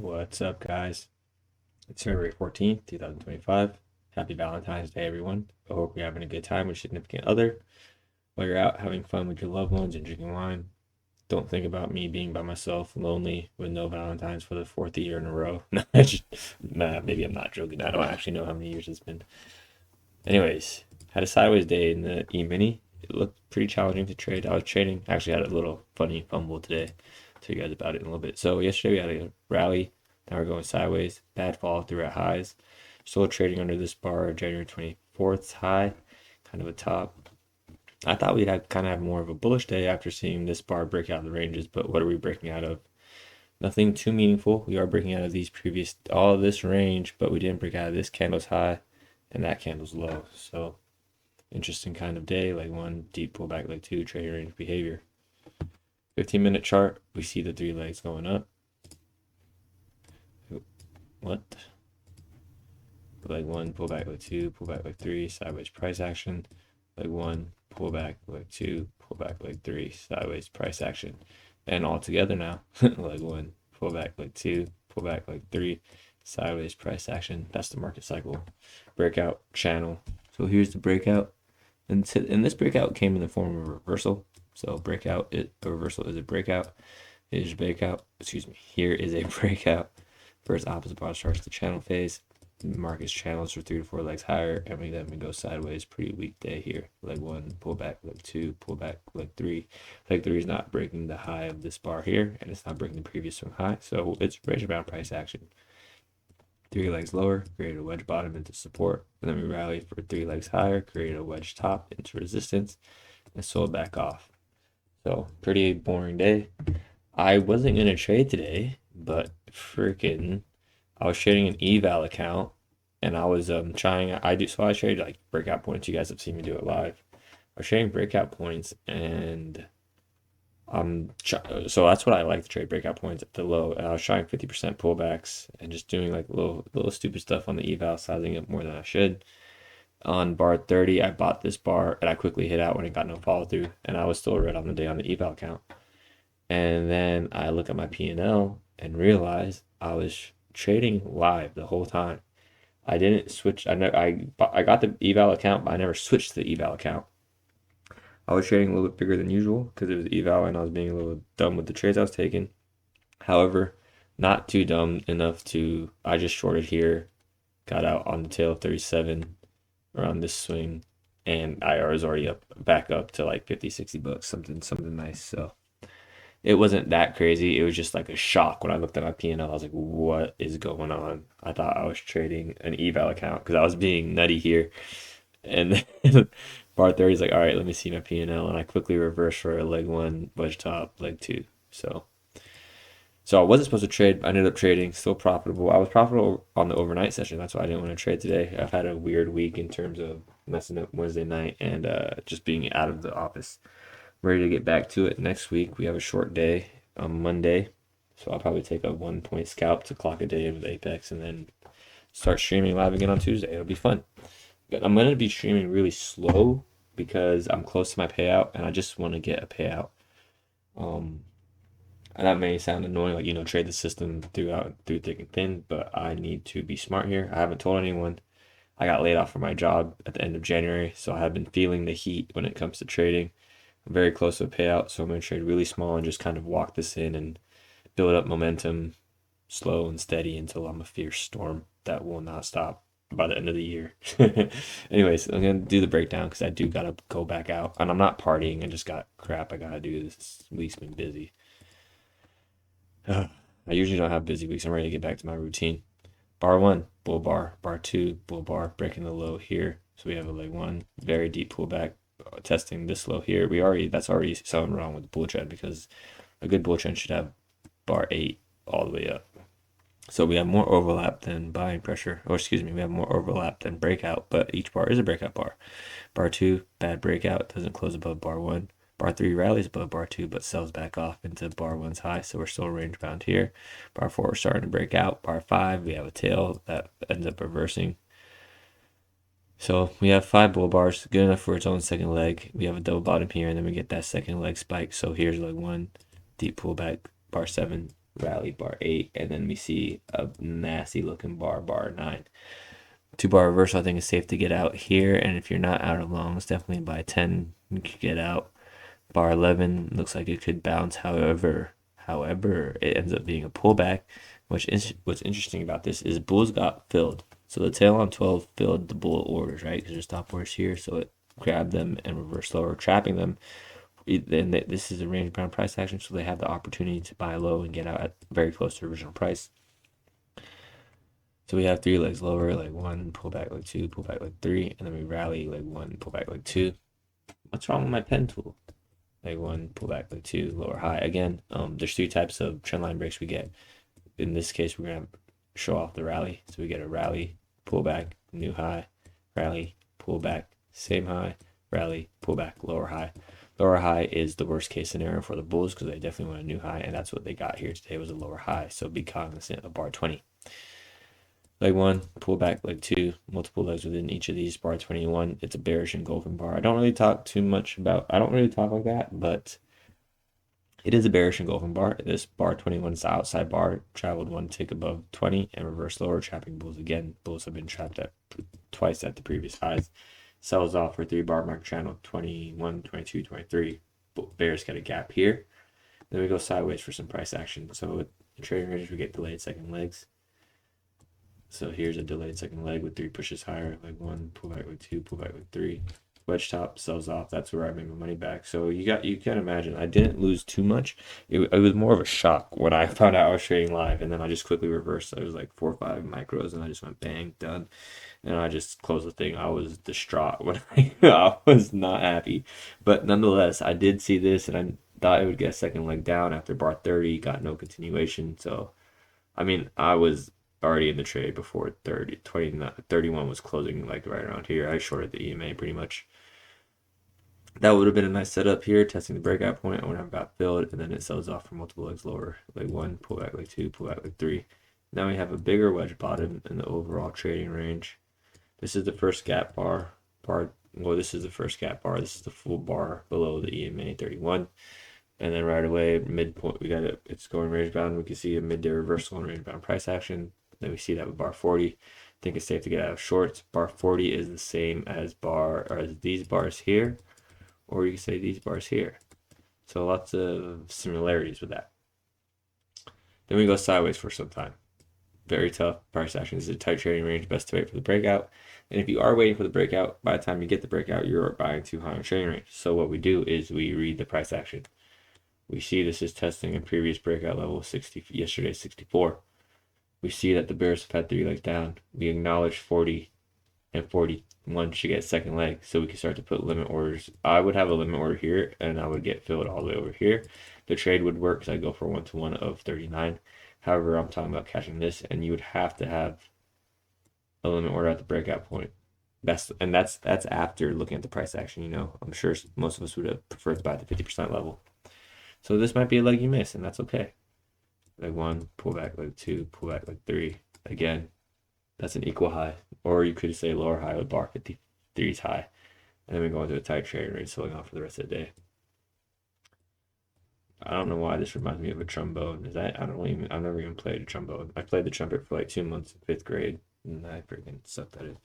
What's up, guys? It's February 14th, 2025. Happy Valentine's Day, everyone. I hope you're having a good time with your significant other while you're out having fun with your loved ones and drinking wine. Don't think about me being by myself, lonely, with no Valentine's for the fourth year in a row. Nah, maybe I'm not joking. I don't actually know how many years it's been. Anyways, had a sideways day in the E-mini. It looked pretty challenging to trade. I was trading. Actually, had a little funny fumble today. Tell you guys about it in a little bit. So yesterday we had a rally. Now we're going sideways. Bad fall through at highs. Still trading under this bar, January 24th high, kind of a top. I thought we'd have kind of have more of a bullish day after seeing this bar break out of the ranges, but what are we breaking out of? Nothing too meaningful. We are breaking out of these previous, all of this range, but we didn't break out of this candle's high and that candle's low. So interesting kind of day, like one deep pullback, like two trading range behavior. 15-minute chart, we see the three legs going up. What? Leg one, pull back leg two, pull back leg three, sideways price action. Leg one, pull back leg two, pull back leg three, sideways price action. And all together now, leg one, pull back leg two, pull back leg three, sideways price action. That's the market cycle. Breakout channel. So here's the breakout. And this breakout came in the form of a reversal. So a reversal is a breakout. Here's a breakout. Excuse me. Here is a breakout. First opposite bar starts the channel phase. Market's channels for 3 to 4 legs higher, and then we go sideways. Pretty weak day here. Leg one, pull back, leg two, pull back, leg three. Leg three is not breaking the high of this bar here, and it's not breaking the previous swing high, so it's range bound price action. 3 legs lower, create a wedge bottom into support, and then we rally for 3 legs higher, create a wedge top into resistance, and sold back off. So pretty boring day. I wasn't gonna trade today, but freaking I was trading an eval account, and I was I trade like breakout points. You guys have seen me do it live. I was trading breakout points, and so that's what I like to trade, breakout points at the low. And I was trying 50% pullbacks and just doing like little stupid stuff on the eval, sizing it more than I should. On bar 30, I bought this bar and I quickly hit out when it got no follow through, and I was still red on the day on the eval account. And then I look at my P&L and realize I was trading live the whole time. I didn't switch. I got the eval account, but I never switched to the eval account. I was trading a little bit bigger than usual because it was eval and I was being a little dumb with the trades I was taking. However, not too dumb enough to. I just shorted here, got out on the tail of 37 around this swing, and I was already back up to like 50, $60, something nice. So it wasn't that crazy. It was just like a shock when I looked at my P&L. I was like, what is going on? I thought I was trading an eval account because I was being nutty here. And then bar 30 is like, all right, let me see my P&L. And I quickly reversed for a leg one, wedge top, leg two. So I wasn't supposed to trade. I ended up trading, still profitable. I was profitable on the overnight session. That's why I didn't want to trade today. I've had a weird week in terms of messing up Wednesday night and just being out of the office. Ready to get back to it next week. We have a short day on Monday, so I'll probably take a 1 point scalp to clock a day with Apex and then start streaming live again on Tuesday. It'll be fun. But I'm going to be streaming really slow because I'm close to my payout and I just want to get a payout. And that may sound annoying, like, trade the system through thick and thin, but I need to be smart here. I haven't told anyone. I got laid off from my job at the end of January, so I have been feeling the heat when it comes to trading. I'm very close to a payout, so I'm going to trade really small and just kind of walk this in and build up momentum slow and steady until I'm a fierce storm that will not stop by the end of the year. Anyways, I'm going to do the breakdown because I do got to go back out. And I'm not partying. I just got crap I got to do. This week's been busy. I usually don't have busy weeks. I'm ready to get back to my routine. Bar one, bull bar. Bar two, bull bar. Breaking the low here. So we have a leg one, very deep pullback, testing this low here. That's already something wrong with the bull trend because a good bull trend should have bar 8 all the way up. So we have more overlap than buying pressure, or excuse me, we have more overlap than breakout, but each bar is a breakout bar. Bar 2, bad breakout, doesn't close above bar 1. Bar 3 rallies above bar 2, but sells back off into bar 1's high, so we're still range bound here. Bar 4, we're starting to break out. Bar 5, we have a tail that ends up reversing. So we have 5 bull bars, good enough for its own second leg. We have a double bottom here, and then we get that second leg spike. So here's leg 1, deep pullback, bar 7, rally bar 8, and then we see a nasty looking bar 9. 2-bar reversal, I think, is safe to get out here, and if you're not out of longs, definitely by 10 you could get out. Bar 11 looks like it could bounce. However, it ends up being a pullback. What's interesting about this is bulls got filled. So the tail on 12 filled the bull orders, right? Because there's stop orders here, so it grabbed them and reversed lower, trapping them. Then this is a range bound price action, so they have the opportunity to buy low and get out at very close to original price. So we have 3 legs lower, leg 1, pull back leg 2, pull back leg 3, and then we rally leg 1, pull back leg 2. What's wrong with my pen tool? Leg 1, pull back leg 2, lower high. Again, there's 3 types of trendline breaks we get. In this case, we're gonna show off the rally. So we get a rally, pull back, new high, rally, pull back, same high, rally, pull back, lower high. Lower high is the worst case scenario for the bulls because they definitely want a new high, and that's what they got here today was a lower high. So be cognizant of bar 20. Leg 1, pull back, leg 2, multiple legs within each of these. Bar 21, it's a bearish engulfing bar. I don't really talk like that, but it is a bearish engulfing bar. This bar 21 is the outside bar, traveled 1 tick above 20 and reversed lower, trapping bulls again. Bulls have been trapped at twice at the previous highs. Sells off for 3-bar market channel 21, 22, 23. Bears get a gap here. Then we go sideways for some price action. So with trading ranges, we get delayed second legs. So here's a delayed second leg with 3 pushes higher. Leg 1, pull back leg 2, pull back leg 3. Wedge top sells off. That's where I made my money back. So you can imagine I didn't lose too much. It was more of a shock when I found out I was trading live, and then I just quickly reversed. I was like 4 or 5 micros, and I just went bang, done, and I just closed the thing. I was distraught when I was not happy, but nonetheless, I did see this, and I thought it would get a second leg down after bar 30. Got no continuation. So, I mean, I was already in the trade before 31 was closing like right around here. I shorted the EMA pretty much. That would have been a nice setup here, testing the breakout point. I would have got filled, and then it sells off for multiple legs lower. Leg 1, pull back leg 2, pull back leg 3. Now we have a bigger wedge bottom in the overall trading range. This is the first gap bar. This is the first gap bar. This is the full bar below the EMA 31. And then right away, midpoint, it's going range bound. We can see a midday reversal and range bound price action. Then we see that with bar 40. I think it's safe to get out of shorts. Bar 40 is the same as these bars here, or you can say these bars here. So lots of similarities with that. Then we go sideways for some time. Very tough price action. This is a tight trading range. Best to wait for the breakout. And if you are waiting for the breakout, by the time you get the breakout, you're buying too high in trading range. So what we do is we read the price action. We see this is testing a previous breakout level 60, yesterday 64. We see that the bears have had 3 legs down. We acknowledge 40 and 41 should get second leg, so we can start to put limit orders. I would have a limit order here, and I would get filled all the way over here. The trade would work because I go for 1-to-1 of 39. However, I'm talking about catching this, and you would have to have a limit order at the breakout point. That's after looking at the price action. I'm sure most of us would have preferred to buy at the 50% level. So this might be a leg you miss, and that's okay. Leg 1, pull back leg 2, pull back leg 3. Again, that's an equal high. Or you could say lower high with bar 53's high. And then we go into a tight trading range, selling off for the rest of the day. I don't know why this reminds me of a trombone. I've never even played a trombone. I played the trumpet for like 2 months in 5th grade, and I freaking sucked at it.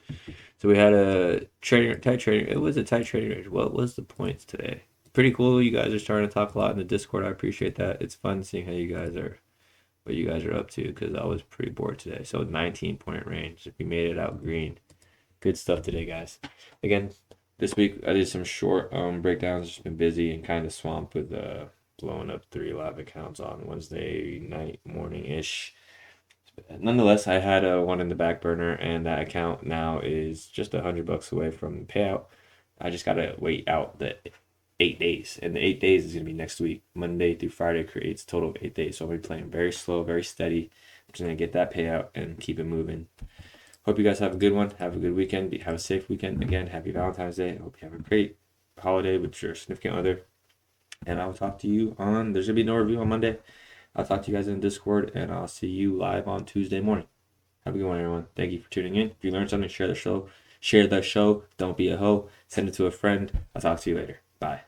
So we had a tight trading. It was a tight trading range. What was the points today? Pretty cool. You guys are starting to talk a lot in the Discord. I appreciate that. It's fun seeing what you guys are up to, because I was pretty bored today. So 19-point range. If we made it out green. Good stuff today, guys. Again, this week I did some short breakdowns. Just been busy and kind of swamped with blowing up 3 live accounts on Wednesday night, morning-ish. Nonetheless, I had one in the back burner, and that account now is just $100 away from the payout. I just gotta wait out the 8 days, and the 8 days is going to be next week. Monday through Friday creates a total of 8 days, so I'll be playing very slow, very steady. I'm just going to get that payout and keep it moving. Hope you guys have a good one. Have a good weekend. Have a safe weekend. Again, happy Valentine's Day. I hope you have a great holiday with your significant other. And I'll talk to you there's going to be no review on Monday. I'll talk to you guys in Discord, and I'll see you live on Tuesday morning. Have a good one, everyone. Thank you for tuning in. If you learned something, share the show. Share the show. Don't be a hoe. Send it to a friend. I'll talk to you later. Bye.